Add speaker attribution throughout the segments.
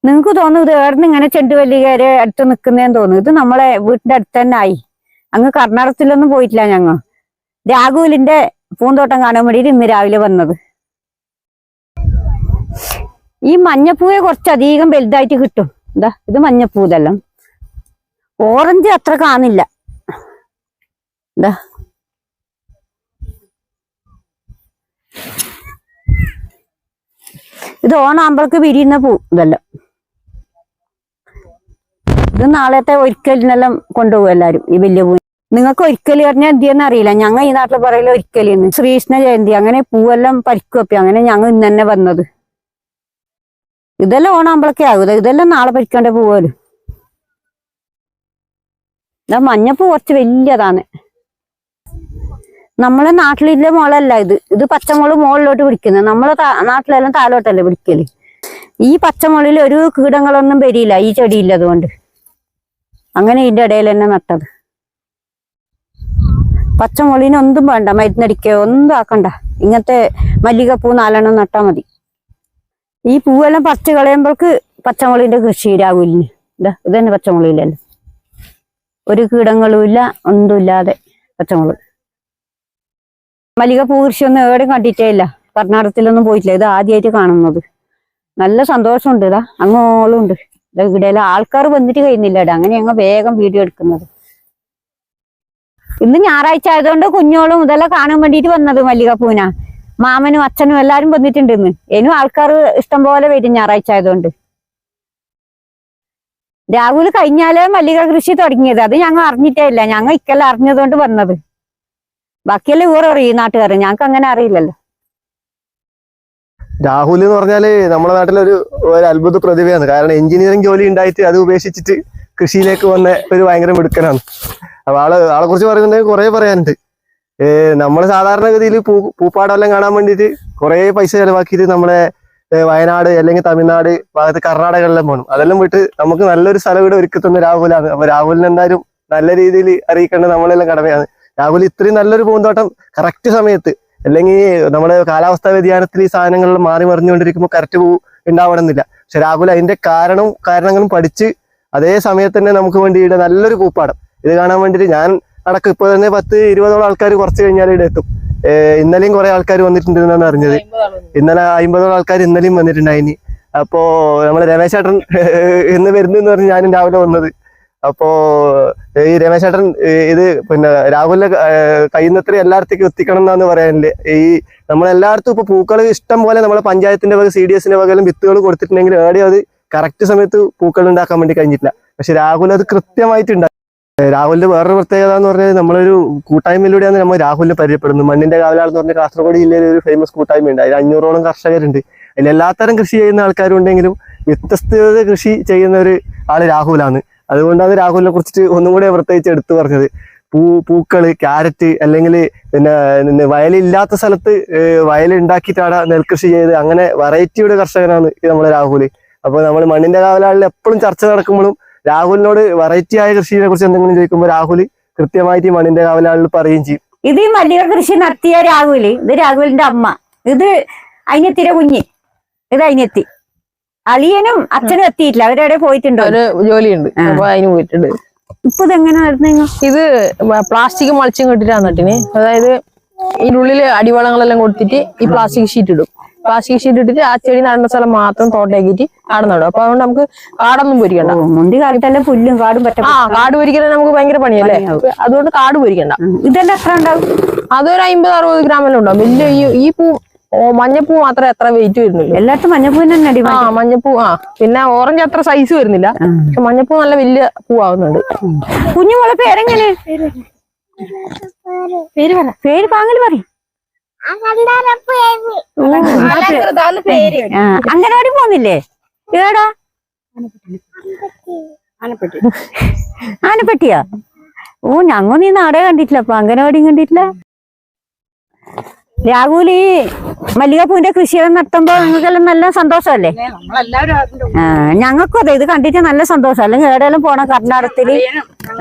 Speaker 1: നിങ്ങക്ക് തോന്നുന്നു ഇത് ഏർന്ന് ഇങ്ങനെ ചെണ്ടുവല്ലികാരെ അടുത്ത് നിൽക്കുന്നേന്ന് തോന്നുന്നു. ഇത് നമ്മളെ വീടിന്റെ അടുത്ത് തന്നെ ആയി. അങ്ങ് കർണാടകത്തിലൊന്നും പോയിട്ടില്ല ഞങ്ങൾ. രാഘുലിന്റെ പൂന്തോട്ടം കാണാൻ വേണ്ടിയിട്ട് ഇന്ന് രാവിലെ വന്നത്. ഈ മഞ്ഞപ്പൂവെ കുറച്ചധികം വലുതായിട്ട് കിട്ടും. എന്താ ഇത് മഞ്ഞപ്പൂ. ഇതെല്ലാം ഓറഞ്ച് അത്ര കാണില്ല. എന്താ ഇത് ഓണാമ്പൾക്ക് വിരിയുന്ന പൂ. ഇതെല്ലാം ഇത് നാളത്തെ ഒരിക്കലിനെല്ലാം കൊണ്ടുപോകും എല്ലാരും. ഈ വലിയ പൂ നിങ്ങൾക്ക് ഒരിക്കല് പറഞ്ഞാൽ എന്തിയെന്ന് അറിയില്ല. ഞങ്ങൾ ഈ നാട്ടിൽ പറയല ഒരിക്കലിന്ന്. ശ്രീകൃഷ്ണ ജയന്തി അങ്ങനെ പൂവെല്ലാം പരിക്കുവപ്പി. അങ്ങനെ ഞങ്ങൾ ഇന്ന് തന്നെ വന്നത്. ഇതെല്ലാം ഓണാമ്പളൊക്കെ ആകൂല. ഇതെല്ലാം നാളെ പരിക്കേണ്ട പൂവലും. ഇതാ മഞ്ഞപ്പൂ കുറച്ച് വലിയതാണ്. നമ്മളെ നാട്ടിലില്ല മുളല്ല ഇത്. ഇത് പച്ചമുളക് മുകളിലോട്ട് പിടിക്കുന്നത്. നമ്മളെ നാട്ടിലെല്ലാം താഴോട്ടല്ലേ പിടിക്കല്. ഈ പച്ചമുളകിൽ ഒരു കീടങ്ങളൊന്നും വരില്ല ഈ ചെടിയില്ല. അതുകൊണ്ട് അങ്ങനെ ഇതിന്റെ ഇടയിൽ തന്നെ നട്ടത്. പച്ചമുളകിന് ഒന്നും വേണ്ട, മരുന്നടിക്കോ ഒന്നും ആക്കണ്ട. ഇങ്ങനത്തെ മല്ലികപ്പൂ 4 നട്ടാ മതി. ഈ പൂവെല്ലാം പറിച്ച് കളയുമ്പോൾക്ക് പച്ചമുളകിന്റെ കൃഷി രാവിലിന്. ഇത് തന്നെ പച്ചമുളകിലല്ലോ, ഒരു കീടങ്ങളും ഇല്ല, ഒന്നുമില്ലാതെ പച്ചമുളക്. മല്ലികപ്പൂ കൃഷിയൊന്നും എവിടെയും കണ്ടിട്ടേ ഇല്ല. കർണാടകത്തിലൊന്നും പോയിട്ടില്ല. ഇത് ആദ്യമായിട്ട് കാണുന്നത്. നല്ല സന്തോഷമുണ്ട്. ഇതാ അങ്ങോളം ഉണ്ട്. ഇവിടെയെല്ലാം ആൾക്കാർ വന്നിട്ട് കഴിയുന്നില്ല ഇടാ. അങ്ങനെ ഞങ്ങൾ വേഗം വീഡിയോ എടുക്കുന്നത്. ഇന്ന് ഞായറാഴ്ച ആയതുകൊണ്ട് കുഞ്ഞോളും ഇതെല്ലാം കാണാൻ വേണ്ടിയിട്ട് വന്നത്. മല്ലികപ്പൂന മാമനും അച്ഛനും എല്ലാരും വന്നിട്ടുണ്ട് ഇന്ന്. ഇനിയും ആൾക്കാർ ഇഷ്ടം പോലെ വരും ഞായറാഴ്ച ആയതുകൊണ്ട്. രാഹുൽ കഴിഞ്ഞാലേ മല്ലിക കൃഷി തുടങ്ങിയത്. അത് ഞങ്ങൾ അറിഞ്ഞിട്ടേ ഇല്ല. ഞങ്ങൾ ഇക്കെല്ലാം അറിഞ്ഞതുകൊണ്ട് വന്നത്. ബാക്കിയെല്ലാം ഇവർ അറിയും, നാട്ടുകാർ. ഞങ്ങൾക്ക് അങ്ങനെ അറിയില്ലല്ലോ.
Speaker 2: രാഹുൽ എന്ന് പറഞ്ഞാല് നമ്മുടെ നാട്ടിലൊരു അത്ഭുത പ്രതിഭയാണ്. കാരണം എഞ്ചിനീയറിംഗ് ജോലി ഉണ്ടായിട്ട് അത് ഉപേക്ഷിച്ചിട്ട് കൃഷിയിലേക്ക് വന്ന ഒരു ഭയങ്കര മിടുക്കനാണ്. അപ്പൊ ആളെ കുറിച്ച് പറയുന്നുണ്ടെങ്കിൽ കുറെ പറയാനുണ്ട്. നമ്മള് സാധാരണഗതിയിൽ പൂപ്പാടെല്ലാം കാണാൻ വേണ്ടിയിട്ട് കുറെ പൈസ ചെലവാക്കിയിട്ട് നമ്മളെ വയനാട് അല്ലെങ്കിൽ തമിഴ്നാട് ഭാഗത്ത് കർണാടകയെല്ലാം പോകണം. അതെല്ലാം വിട്ട് നമുക്ക് നല്ലൊരു സ്ഥലം ഇവിടെ ഒരുക്കി തന്ന രാഹുലാണ്. അപ്പൊ രാഹുലിന് എന്തായാലും നല്ല രീതിയിൽ അറിയിക്കേണ്ടത് നമ്മളെല്ലാം കടമയാണ്. രാഹുൽ ഇത്രയും നല്ലൊരു പൂന്തോട്ടം കറക്റ്റ് സമയത്ത്, അല്ലെങ്കിൽ നമ്മുടെ കാലാവസ്ഥാ വ്യതിയാനത്തിൽ ഈ സാധനങ്ങളിൽ മാറി മറിഞ്ഞുകൊണ്ടിരിക്കുമ്പോൾ കറക്റ്റ് പൂ ഉണ്ടാവണമെന്നില്ല. പക്ഷെ രാഹുൽ അതിന്റെ കാരണങ്ങളും പഠിച്ച് അതേ സമയത്ത് തന്നെ നമുക്ക് വേണ്ടിയിട്ട് നല്ലൊരു പൂപ്പാടം ഇത് കാണാൻ വേണ്ടിയിട്ട് ഞാൻ അടക്കം ഇപ്പൊ തന്നെ 10-20 ആൾക്കാർ കുറച്ച് കഴിഞ്ഞാൽ ഇവിടെ എത്തും. ഇന്നലെയും കുറെ ആൾക്കാർ വന്നിട്ടുണ്ടെന്നാണ് അറിഞ്ഞത്. ഇന്നലെ 50 ആൾക്കാർ ഇന്നലെയും വന്നിട്ടുണ്ടായിനി. അപ്പോ നമ്മള് രമേശ് ചേട്ടൻ എന്ന് വരുന്നെന്ന് പറഞ്ഞ് ഞാനും രാവിലെ വന്നത്. അപ്പോ ഈ രമേശ് ചേട്ടൻ ഇത് പിന്നെ രാഹുലിന്റെ കഴിയുന്നത്ര എല്ലായിടത്തേക്കും എത്തിക്കണം എന്നാന്ന് പറയാനില്ലേ. ഈ നമ്മളെല്ലായിടത്തും ഇപ്പൊ പൂക്കൾ ഇഷ്ടം പോലെ നമ്മളെ പഞ്ചായത്തിന്റെ വക CDS-ന്റെ വകയിലും വിത്തുകൾ കൊടുത്തിട്ടുണ്ടെങ്കിൽ എവിടെയും അത് കറക്റ്റ് സമയത്ത് പൂക്കൾ ഉണ്ടാക്കാൻ വേണ്ടി കഴിഞ്ഞിട്ടില്ല. പക്ഷെ രാഹുൽ അത് കൃത്യമായിട്ട് ഉണ്ടാക്കി. രാഹുലിന്റെ വേറൊരു പ്രത്യേകത എന്ന് പറഞ്ഞാൽ നമ്മളൊരു കൂട്ടായ്മയിലൂടെയാണ് നമ്മൾ രാഹുലിനെ പരിചയപ്പെടുന്നത്. മണ്ണിന്റെ കാവലാൾ എന്ന് പറഞ്ഞ കാസർഗോഡ് ജില്ലയിൽ ഒരു ഫേമസ് കൂട്ടായ്മയുണ്ട്. അതിൽ 500ഓളം കർഷകരുണ്ട്. അതിൽ എല്ലാത്തരം കൃഷി ചെയ്യുന്ന ആൾക്കാരുണ്ടെങ്കിലും വ്യത്യസ്ത കൃഷി ചെയ്യുന്ന ഒരു ആള് രാഹുലാണ്. അതുകൊണ്ടാണ് രാഹുലിനെ കുറിച്ചിട്ട് ഒന്നും കൂടെ പ്രത്യേകിച്ച് എടുത്തു പറഞ്ഞത്. പൂക്കള്, ക്യാരറ്റ്, അല്ലെങ്കിൽ പിന്നെ വയലില്ലാത്ത സ്ഥലത്ത് വയലുണ്ടാക്കിയിട്ടാണ് നെൽകൃഷി ചെയ്ത് അങ്ങനെ വെറൈറ്റിയുടെ കർഷകനാണ് നമ്മളെ രാഹുല്. അപ്പൊ നമ്മൾ മണ്ണിന്റെ കാവലാളിൽ എപ്പോഴും ചർച്ച നടക്കുമ്പോഴും രാഹുലിനോട് വെറൈറ്റി ആയ കൃഷിയെ കുറിച്ച് എന്തെങ്കിലും ചോദിക്കുമ്പോൾ രാഹുൽ കൃത്യമായിട്ട് മണ്ണിന്റെ കാവലാളിൽ പറയുകയും ചെയ്യും.
Speaker 1: ഇത് ഈ മല്ലിക കൃഷി നടത്തിയ രാഹുല്. ഇത് രാഹുലിന്റെ അമ്മ. ഇത് അനിയത്തിയുടെ കുഞ്ഞ്. ഇത് അനിയത്തി. അളിയനും അച്ഛനും എത്തിയിട്ടില്ല. അവരെവിടെ പോയിട്ടുണ്ടോ?
Speaker 3: ജോലിയുണ്ട്, അപ്പൊ അതിന് പോയിട്ടുണ്ട്.
Speaker 1: ഇപ്പൊ ഇതെങ്ങനെ നടന്നു?
Speaker 3: ഇത് പ്ലാസ്റ്റിക് മൾച്ചിങ് ഇട്ടിട്ടാണ് നട്ടിന്. അതായത് ഇതിനുള്ളില് അടിവളങ്ങളെല്ലാം കൊടുത്തിട്ട് ഈ പ്ലാസ്റ്റിക് ഷീറ്റ് ഇടും. പ്ലാസ്റ്റിക് ഷീറ്റ് ഇട്ടിട്ട് ആ ചെടി നടുന്ന സ്ഥലം മാത്രം തോട്ടയാക്കിയിട്ട് ആടെ നടും. അപ്പൊ അതുകൊണ്ട് നമുക്ക് കാടൊന്നും പൊരിക്കണ്ട.
Speaker 1: മുന്തി കാലത്തെല്ലാം പുല്ലും കാടും പറ്റും.
Speaker 3: കാട് പൊരിക്കാൻ നമുക്ക് ഭയങ്കര പണിയല്ലേ. അതുകൊണ്ട് കാട് പൊരിക്കണ്ട.
Speaker 1: ഇതെല്ലാം എത്ര ഉണ്ടാവും?
Speaker 3: അതൊരു 50-60 ഗ്രാമെല്ലാം ഉണ്ടാവും. വലിയ ഈ പൂ മഞ്ഞപ്പൂ മാത്രമേ എത്ര വെയിറ്റ് വരുന്നുള്ളൂ.
Speaker 1: എല്ലാത്തും മഞ്ഞപ്പൂവിന് തന്നെ.
Speaker 3: മഞ്ഞപ്പൂ പിന്നെ ഓറഞ്ച് അത്ര സൈസ് വരുന്നില്ല. പക്ഷെ മഞ്ഞപ്പൂ നല്ല വലിയ പൂവാകുന്നുണ്ട്.
Speaker 1: കുഞ്ഞുമോളെ പേരെങ്ങനെ? പേര് പാങ്ങല് പറയും. അംഗനവാടി പോന്നില്ലേ? ഏടാ? ആനപ്പെട്ടിയാ? ഓ, ഞങ്ങ നീ നാടേ കണ്ടിട്ടില്ല. അപ്പൊ അംഗനവാടിയും കണ്ടിട്ടില്ല. രാഹുൽ ഈ മല്ലികപ്പൂവിന്റെ കൃഷിയെല്ലാം നടത്തുമ്പോ നിങ്ങൾക്കെല്ലാം നല്ല സന്തോഷമല്ലേ? ഞങ്ങൾക്കും അതെ. ഇത് കണ്ടിട്ട് നല്ല സന്തോഷം. അല്ലെങ്കിൽ എവിടെയെല്ലാം പോണം കർണാടകത്തില്.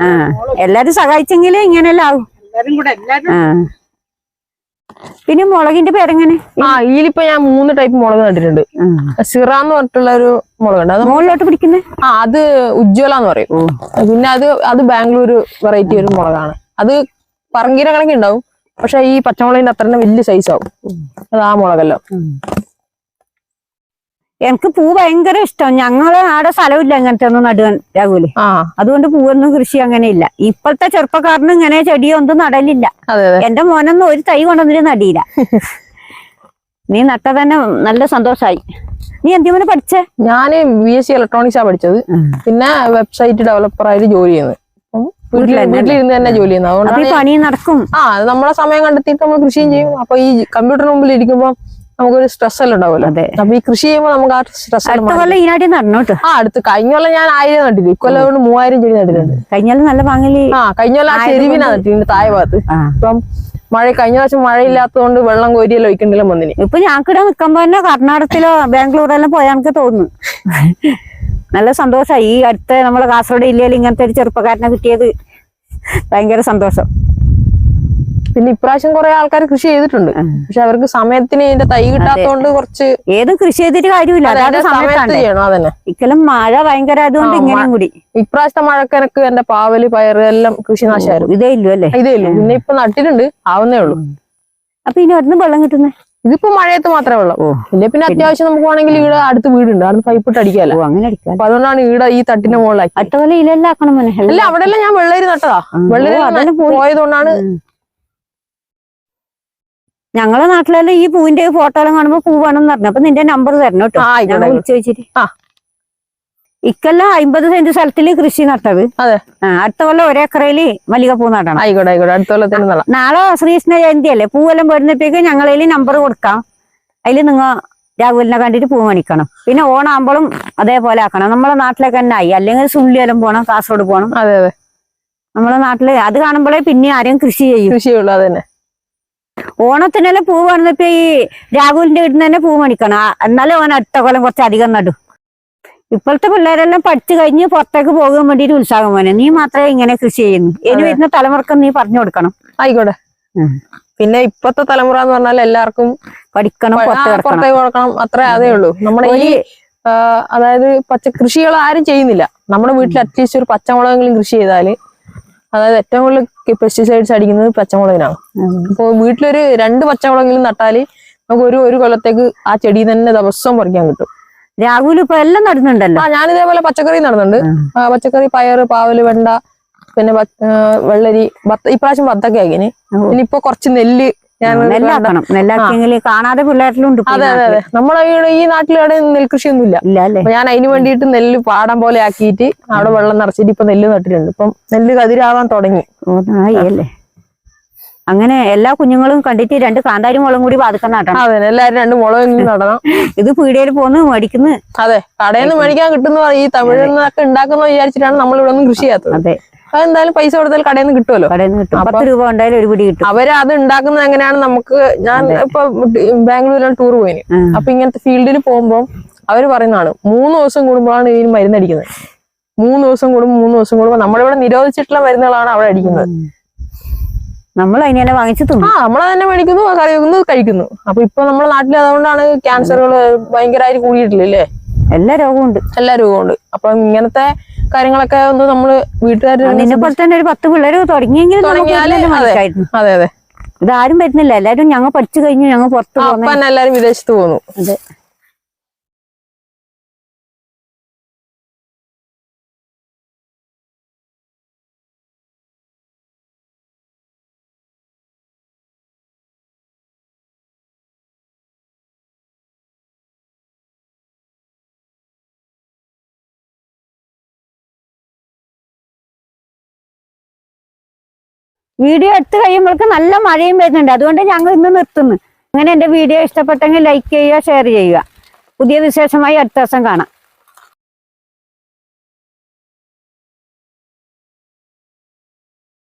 Speaker 1: എല്ലാരും സഹായിച്ചെങ്കില് ഇങ്ങനെല്ലാം ആവും. പിന്നെ മുളകിന്റെ പേരെങ്ങനെ?
Speaker 3: ഇതിലിപ്പോ ഞാൻ 3 ടൈപ്പ് മുളക് നട്ടിട്ടുണ്ട്. സിറ എന്ന് പറഞ്ഞിട്ടുള്ള ഒരു മുളകുണ്ട്, അത്
Speaker 1: മുകളിലോട്ട് പിടിക്കുന്നത്.
Speaker 3: അത് ഉജ്ജ്വല എന്ന് പറയും. പിന്നെ അത് ബാംഗ്ലൂർ വെറൈറ്റി ഒരു മുളകാണ്. അത് പറങ്കീര കണക്കി ഉണ്ടാവും, പക്ഷെ ഈ പച്ചമുളകിന്റെ അത്ര തന്നെ വലിയ സൈസ് ആവും. അത് ആ മുളകല്ലോ.
Speaker 1: എനിക്ക് പൂ ഭയങ്കര ഇഷ്ടം. ഞങ്ങള് ആടെ സ്ഥലമില്ല ഇങ്ങനത്തെ ഒന്നും നടുവാൻ രാഹുല്. അതുകൊണ്ട് പൂവൊന്നും കൃഷി അങ്ങനെ ഇല്ല. ഇപ്പോഴത്തെ ചെറുപ്പക്കാരന് ഇങ്ങനെ ചെടിയോ ഒന്നും നടലില്ല. എന്റെ മോനൊന്നും ഒരു തൈ കൊണ്ടൊന്നും നടിയില്ല. നീ നട്ട തന്നെ നല്ല സന്തോഷായി. നീ എന്തിനെ പഠിച്ചേ?
Speaker 3: ഞാന് BSc ഇലക്ട്രോണിക്സാ പഠിച്ചത്. പിന്നെ വെബ്സൈറ്റ് ഡെവലപ്പറായിട്ട് ജോലി ചെയ്യുന്നത്. വീട്ടിലിരുന്ന് തന്നെ ജോലി ചെയ്യുന്നത്. അതുകൊണ്ട്
Speaker 1: പണി നടക്കും.
Speaker 3: അത് നമ്മളെ സമയം കണ്ടെത്തിയിട്ട് നമ്മൾ കൃഷിയും ചെയ്യും. അപ്പൊ ഈ കമ്പ്യൂട്ടറിന് മുമ്പിൽ ഇരിക്കുമ്പോ നമുക്കൊരു സ്ട്രെസ് എല്ലാം ഉണ്ടാവുമല്ലോ. അപ്പൊ ഈ കൃഷി ചെയ്യുമ്പോൾ നമുക്ക് ആ സ്ട്രെസ് അടുത്ത് കഴിഞ്ഞ കൊല്ലം ഞാൻ 1000 നട്ടിട്ട്, ഇക്കൊല്ലം 3000 ചെടി നട്ടിട്ടുണ്ട്.
Speaker 1: കഴിഞ്ഞ നല്ല വാങ്ങല്.
Speaker 3: കഴിഞ്ഞ കൊല്ലം ആ ചെരുവിനാ നട്ടിട്ടുണ്ട് താഴെ ഭാഗത്ത്. ഇപ്പം കഴിഞ്ഞ പ്രാവശ്യം മഴയില്ലാത്തതുകൊണ്ട് വെള്ളം കോരിയെല്ലാം ഒഴിക്കണ്ടെല്ലാം വന്നിന്.
Speaker 1: ഇപ്പൊ ഞങ്ങൾക്കിടെ നിൽക്കുമ്പോ തന്നെ കർണാടകത്തിലോ ബാംഗ്ലൂരെല്ലാം പോയാൽ എനിക്ക് തോന്നുന്നു. നല്ല സന്തോഷമായി. ഈ അടുത്ത നമ്മളെ കാസർഗോഡ് ജില്ലയിൽ ഇങ്ങനത്തെ ഒരു ചെറുപ്പക്കാരനെ കിട്ടിയത് ഭയങ്കര സന്തോഷം.
Speaker 3: പിന്നെ ഇപ്രാവശ്യം കുറെ ആൾക്കാർ കൃഷി ചെയ്തിട്ടുണ്ട്, പക്ഷെ അവർക്ക് സമയത്തിന് ഇതിന്റെ തൈ കിട്ടാത്തതുകൊണ്ട് കുറച്ച്
Speaker 1: ഏത് കൃഷി ചെയ്തിട്ട് കാര്യമില്ല.
Speaker 3: സമയത്ത് ചെയ്യണം. അതന്നെ
Speaker 1: ഇക്കെല്ലാം മഴ ഭയങ്കര ആയതുകൊണ്ട് ഇങ്ങനെയും കൂടി.
Speaker 3: ഇപ്രാവശ്യത്തെ മഴക്കനക്ക് എന്റെ പാവല് പയറ് എല്ലാം കൃഷിനാശമായിരുന്നു.
Speaker 1: ഇതേ ഇല്ലു അല്ലേ?
Speaker 3: ഇതേ ഇല്ലു. പിന്നെ ഇപ്പൊ നട്ടിട്ടുണ്ട്, ആവുന്നേ ഉള്ളൂ.
Speaker 1: അപ്പൊ ഇനി അവിടുന്ന് വെള്ളം കിട്ടുന്നേ?
Speaker 3: ഇതിപ്പോ മഴയത്ത് മാത്രമേ വെള്ളം. പിന്നെ അത്യാവശ്യം നമുക്ക് വേണമെങ്കിൽ ഇവിടെ അടുത്ത് വീടുണ്ട്, അവിടെ പൈപ്പിട്ട് അടിക്കാല്ലോ.
Speaker 1: അങ്ങനെ അടിക്കാം.
Speaker 3: അപ്പൊ അതുകൊണ്ടാണ് ഇവിടെ ഈ തട്ടിന്റെ മുകളിലാക്കി.
Speaker 1: അട്ടപോലെ ഇലെല്ലാം ആക്കണം.
Speaker 3: അല്ല, അവിടെ എല്ലാം ഞാൻ വെള്ളരി നട്ടതാ. വെള്ളരി പോയതുകൊണ്ടാണ്.
Speaker 1: ഞങ്ങളെ നാട്ടിലെല്ലാം ഈ പൂവിന്റെ ഫോട്ടോ എല്ലാം കാണുമ്പോ പൂ വേണമെന്ന് പറഞ്ഞു. അപ്പൊ നിന്റെ നമ്പർ തരണം കേട്ടോ, വിളിച്ചു വെച്ചിട്ട്. ഇക്കെല്ലാം 50 സെന്റ് സ്ഥലത്തില് കൃഷി നട്ടത്. അടുത്ത കൊല്ലം 1 ഏക്കറയില് മല്ലികപ്പൂ നടണം.
Speaker 3: ആയിക്കോട്ടെ അടുത്ത കൊല്ലത്തിന്.
Speaker 1: നാളെ ശ്രീകൃഷ്ണ ജയന്തി അല്ലേ? പൂവെല്ലാം വരുന്നപ്പോഴേക്ക് ഞങ്ങളതിൽ നമ്പർ കൊടുക്കാം. അതിൽ നിങ്ങൾ രാഹുലിനെ കണ്ടിട്ട് പൂ മേടിക്കണം. പിന്നെ ഓണാകുമ്പോഴും അതേപോലെ ആക്കണം. നമ്മളെ നാട്ടിലേക്ക് തന്നെ ആയി. അല്ലെങ്കിൽ സുള്ളിയെല്ലാം പോണം, കാസർഗോഡ് പോണം. നമ്മളെ നാട്ടില് അത് കാണുമ്പോഴേ പിന്നെ ആരെയും കൃഷി
Speaker 3: ചെയ്യുള്ളൂ. അതന്നെ.
Speaker 1: ഓണത്തിനെല്ലാം പൂ വന്നപ്പോ ഈ രാഹുലിന്റെ വീട്ടിൽ തന്നെ പൂ മേടിക്കണം. എന്നാലും ഓൻ അടുത്ത കൊല്ലം കുറച്ച് അധികം നടും. ഇപ്പോഴത്തെ പിള്ളേരെല്ലാം പഠിച്ചു കഴിഞ്ഞ് പുറത്തേക്ക് പോകാൻ വേണ്ടിട്ട് ഉത്സാഹം പോലെ. നീ മാത്രമേ ഇങ്ങനെ കൃഷി ചെയ്യുന്നു. ഇനി വരുന്ന തലമുറക്ക് നീ പറഞ്ഞു കൊടുക്കണം.
Speaker 3: ആയിക്കോട്ടെ. പിന്നെ ഇപ്പത്തെ തലമുറ എന്ന് പറഞ്ഞാൽ എല്ലാവർക്കും
Speaker 1: പഠിക്കണം,
Speaker 3: പുറത്തേക്ക് കൊടുക്കണം, അത്രേ അതേ ഉള്ളൂ. നമ്മുടെ ഈ അതായത് കൃഷികൾ ആരും ചെയ്യുന്നില്ല. നമ്മുടെ വീട്ടിൽ അറ്റ്ലീസ്റ്റ് ഒരു പച്ചമുളകെങ്കിലും കൃഷി ചെയ്താല്, അതായത് ഏറ്റവും കൂടുതൽ പെസ്റ്റിസൈഡ്സ് അടിക്കുന്നത് പച്ചമുളകിനാണ്. അപ്പൊ വീട്ടിലൊരു 2 പച്ചമുളകെങ്കിലും നട്ടാല് നമുക്ക് ഒരു കൊല്ലത്തേക്ക് ആ ചെടി തന്നെ ദിവസവും പറിക്കാൻ കിട്ടും.
Speaker 1: രാഹുൽ ഇപ്പൊ എല്ലാം നടുന്നുണ്ടല്ലോ.
Speaker 3: ഞാനിതേപോലെ പച്ചക്കറി നടുന്നുണ്ട്. പച്ചക്കറി, പയറ്, പാവല്, വെണ്ട, പിന്നെ വെള്ളരി, ഇപ്രാവശ്യം ബത്തക്ക ആക്കിന്. ഇനിയിപ്പോ കുറച്ച് നെല്ല്
Speaker 1: നെല്ലാക്കിയെങ്കിൽ കാണാതെ പിള്ളേരിലുണ്ട്.
Speaker 3: അതെ. നമ്മളെ ഈ നാട്ടിലവിടെ നെൽകൃഷിയൊന്നും ഇല്ല. അപ്പൊ ഞാൻ അതിന് വേണ്ടിയിട്ട് നെല്ല് പാടം പോലെ ആക്കിയിട്ട് അവിടെ വെള്ളം നിറച്ചിട്ട് ഇപ്പൊ നെല്ല് നട്ടിട്ടുണ്ട്. ഇപ്പം നെല്ല് കതിരാവാൻ തുടങ്ങി.
Speaker 1: അല്ലേ? അങ്ങനെ എല്ലാ കുഞ്ഞുങ്ങളും കണ്ടിട്ട് 2 കാന്താരി മുളകും കൂടി പാതുക്കാൻ നടണം.
Speaker 3: അതെ, എല്ലാരും 2 മുളകെങ്കിലും നടണം.
Speaker 1: ഇത് പീടികയിൽ പോന്ന് മേടിക്കുന്നു.
Speaker 3: അതെ, കടയിൽ നിന്ന് മേടിക്കാൻ കിട്ടുന്ന ഈ തമിഴിൽ നിന്നൊക്കെ ഉണ്ടാക്കുന്ന വിചാരിച്ചിട്ടാണ് നമ്മൾ ഇവിടെ ഒന്നും കൃഷി ചെയ്യാത്തത്.
Speaker 1: അതെ,
Speaker 3: അതെന്തായാലും പൈസ കൊടുത്താൽ കടയിൽ നിന്ന് കിട്ടുമല്ലോ.
Speaker 1: 10 രൂപ ഉണ്ടായാലും ഒരു പിടി കിട്ടും.
Speaker 3: അവര് അത് ഉണ്ടാക്കുന്നത് എങ്ങനെയാണ് നമുക്ക്. ഞാൻ ഇപ്പൊ ബാംഗ്ലൂരിലാണ് ടൂർ പോയിന്. അപ്പൊ ഇങ്ങനത്തെ ഫീൽഡിൽ പോകുമ്പോൾ അവര് പറയുന്നതാണ് 3 ദിവസം കൂടുമ്പോഴാണ് ഇതിന് മരുന്നടിക്കുന്നത്. 3 ദിവസം കൂടുമ്പോൾ നമ്മളിവിടെ നിരോധിച്ചിട്ടുള്ള മരുന്നുകളാണ് അവിടെ അടിക്കുന്നത്.
Speaker 1: നമ്മൾ അതിനെ വാങ്ങിച്ചു തിന്നു.
Speaker 3: നമ്മൾ തന്നെ മേടിക്കുന്നു, കറി വെക്കുന്നു, കഴിക്കുന്നു. അപ്പൊ ഇപ്പൊ നമ്മുടെ നാട്ടിൽ അതുകൊണ്ടാണ് ക്യാൻസറുകൾ ഭയങ്കരമായിട്ട് കൂടിയിട്ടില്ലേ? എല്ലാ രോഗവും ഉണ്ട്. അപ്പൊ ഇങ്ങനത്തെ കാര്യങ്ങളൊക്കെ ഒന്ന് നമ്മള് വീട്ടുകാർ
Speaker 1: പോലെ തന്നെ ഒരു 10 പിള്ളേര് തുടങ്ങിയെങ്കിൽ.
Speaker 3: അതെ.
Speaker 1: ഇതാരും വരുന്നില്ല. എല്ലാരും ഞങ്ങൾ പഠിച്ചു കഴിഞ്ഞു, ഞങ്ങൾ പുറത്ത് പോകുന്നു.
Speaker 3: എല്ലാരും വിദേശത്ത് പോകുന്നു.
Speaker 1: അതെ. വീഡിയോ എടുത്ത് കഴിയുമ്പോഴേക്ക് നല്ല മഴയും വരുന്നുണ്ട്. അതുകൊണ്ട് ഞങ്ങൾ ഇന്ന് നിർത്തുന്നു. അങ്ങനെ എന്റെ വീഡിയോ ഇഷ്ടപ്പെട്ടെങ്കിൽ ലൈക്ക് ചെയ്യുക, ഷെയർ ചെയ്യുക. പുതിയ വിശേഷമായി അടുത്ത ദിവസം കാണാം.